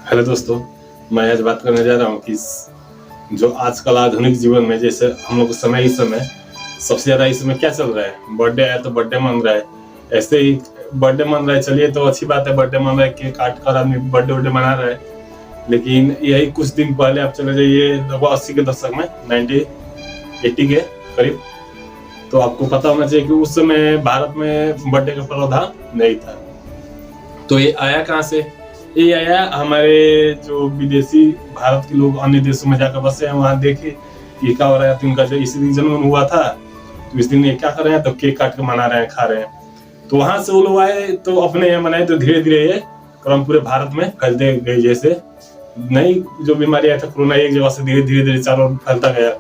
Hello दोस्तों, मैं आज बात करने जा रहा हूँ कि जो आजकल आधुनिक जीवन में जैसे हम लोग समय इस समय सबसे ज़्यादा इस समय क्या चल रहा है, बर्थडे है तो बर्थडे मन रहा है। ऐसे ही बर्थडे मन रहा है, चलिए तो अच्छी बात है, बर्थडे मन रहा है, केक काट कर आदमी बर्थडे वर्डे मना रहा है। लेकिन यही कुछ दिन पहले आप चले जाइए लगभग 80 के दशक में 80 के करीब, तो आपको पता होना चाहिए कि उस समय भारत में बर्थडे का प्रावधान नहीं था। तो ये आया कहाँ से? ये आया हमारे जो विदेशी भारत के लोग अन्य देशों में जाकर बसे हैं, वहाँ देखे कि क्या हो रहा है, तो उनका जो इस दिन जन्म हुआ था तो इस दिन ये क्या कर रहे हैं, तो केक काट के मना रहे हैं, खा रहे हैं। तो वहां से वो लोग आए तो अपने यहाँ मनाए, तो धीरे धीरे ये क्रम पूरे भारत में फैलते गए। जैसे नई जो बीमारी आया था कोरोना, एक जगह से धीरे धीरे चारों ओर फैलता गया,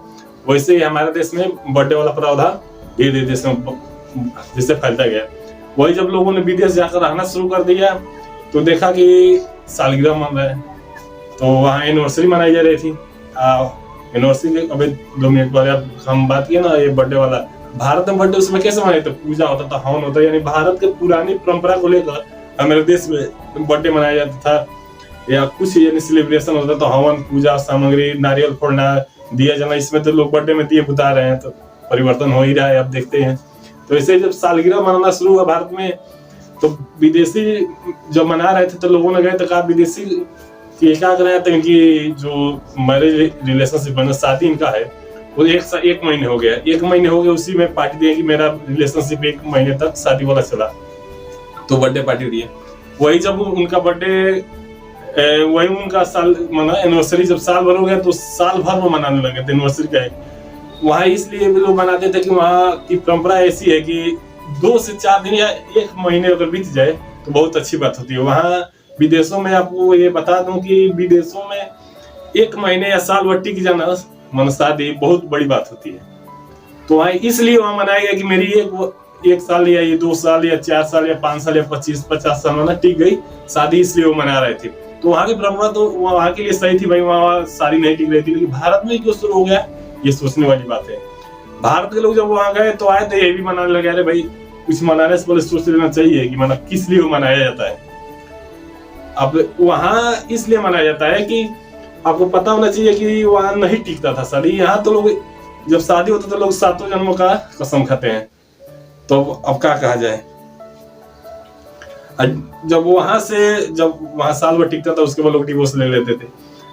वैसे ही हमारे देश में बर्थडे वाला प्रावधान धीरे धीरे देश में जिससे फैलता गया। वही जब लोगों ने विदेश जाकर रहना शुरू कर दिया तो देखा कि सालगिरह मन रहा है, तो वहाँ एनिवर्सरी मनाई जा रही थी। एनिवर्सरी के अभी 2 मिनट पहले हम बात किए ना, ये बर्थडे वाला भारत में बर्थडे उसमें कैसे मनाए, तो पूजा होता था, हवन होता, यानी भारत के पुरानी परंपरा को लेकर हमारे देश में बर्थडे मनाया जाता था, या कुछ यानी सेलिब्रेशन होता तो हवन, पूजा सामग्री, नारियल फोड़ना, दिया जला। इसमें तो लोग बर्थडे में दिए बुता रहे हैं, तो परिवर्तन हो ही रहा है, आप देखते हैं। तो ऐसे जब सालगिरह मनाना शुरू हुआ भारत में, तो विदेशी जब मना रहे थे तो लोगों ने गए तो कहा विदेशी ये क्या कर रहे हैं, तो इनकी जो मैरिज रिलेशनशिप है, शादी इनका है, वो एक महीने हो गया, 1 महीने हो गया, उसी में पार्टी दिए कि मेरा रिलेशनशिप 1 महीने तक शादी वाला चला, तो बर्थडे पार्टी दिए। वही जब उनका बर्थडे, वही उनका साल मना एनिवर्सरी जब साल भर हो गया, तो साल भर में मनाने लगे थे एनिवर्सरी का। वहाँ इसलिए भी लोग मनाते थे कि वहाँ की परंपरा ऐसी है कि 2 से 4 दिन या 1 महीने अगर बीत जाए तो बहुत अच्छी बात होती है। वहाँ विदेशों में आपको ये बता दूं कि विदेशों में 1 महीने या साल भर टिक जाना मन शादी बहुत बड़ी बात होती है। तो वहाँ इसलिए वहाँ मनाया गया कि मेरी एक साल या ये 2 साल या 4 साल या 5 साल या 25-50 साल में टिक गई शादी, इसलिए वो मना रहे थे। तो वहाँ की परंपरा तो वहाँ के लिए सही थी भाई, वहाँ शादी नहीं टिक रही थी। लेकिन भारत में क्यों शुरू हो गया, ये सोचने वाली बात है। भारत के लोग जब वहाँ गए तो आए थे ये भी मनाने लगे, अरे भाई कुछ मनाने से पहले सोच लेना चाहिए कि मतलब किस लिए मनाया जाता है। अब वहाँ इसलिए मनाया जाता है कि आपको पता होना चाहिए कि वहाँ नहीं टिकता था शादी। यहाँ तो लोग जब शादी होता तो लोग 7 जन्मों का कसम खाते हैं, तो अब क्या कहा जाए। जब वहाँ साल भर टिकता था, उसके बाद लोग डिवोर्स ले लेते थे।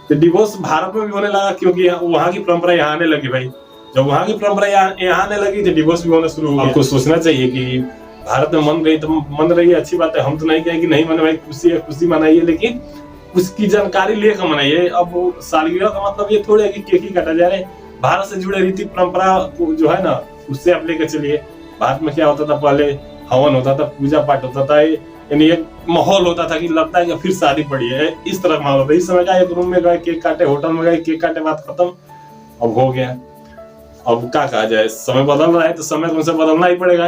तो डिवोर्स भारत में भी होने लगा क्योंकि वहाँ की परंपरा यहाँ आने लगी भाई। जब वहाँ की परंपरा यहाँ आने लगी तो डिवोर्स भी होना शुरू हो गया। आपको सोचना चाहिए कि भारत में मन रही तो मन रही है, अच्छी बात है, हम तो नहीं कहें कि नहीं मनाइए, खुशी है खुशी मनाइए, लेकिन उसकी जानकारी लेकर मनाइए। अब सालगिरह का मतलब ये थोड़ा है कि केक ही काटा जा रहा है। भारत से जुड़े रीति परंपरा जो है ना, उससे आप लेकर चलिए। भारत में क्या होता था, पहले हवन होता था, पूजा पाठ होता था, यानी एक माहौल होता था कि लगता है कि फिर शादी पड़ी है, इस तरह माहौल होता है। इस समय का एक रूम में गए केक काटे, होटल में गए केक काटे, बात खत्म, अब हो गया। अब क्या कहा जाए, समय बदल रहा है तो समय को उनसे बदलना ही पड़ेगा,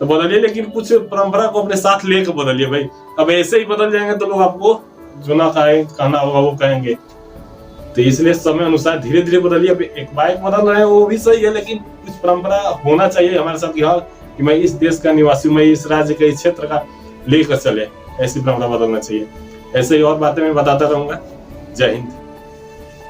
तो बदलिए, लेकिन कुछ परंपरा को अपने साथ लेकर बदलिए भाई। अब ऐसे ही बदल जाएंगे तो लोग आपको जो ना कहना होगा वो कहेंगे। तो इसलिए समय अनुसार धीरे धीरे बदलिए। अब एक बाइक बदल रहे हैं वो भी सही है, लेकिन कुछ परंपरा होना चाहिए हमारे साथ कि हाँ कि मैं इस देश का निवासी, मैं इस राज्य का, इस क्षेत्र का लेकर चले, ऐसी परंपरा बदलना चाहिए। ऐसे ही और बातें मैं बताता रहूंगा। जय हिंद।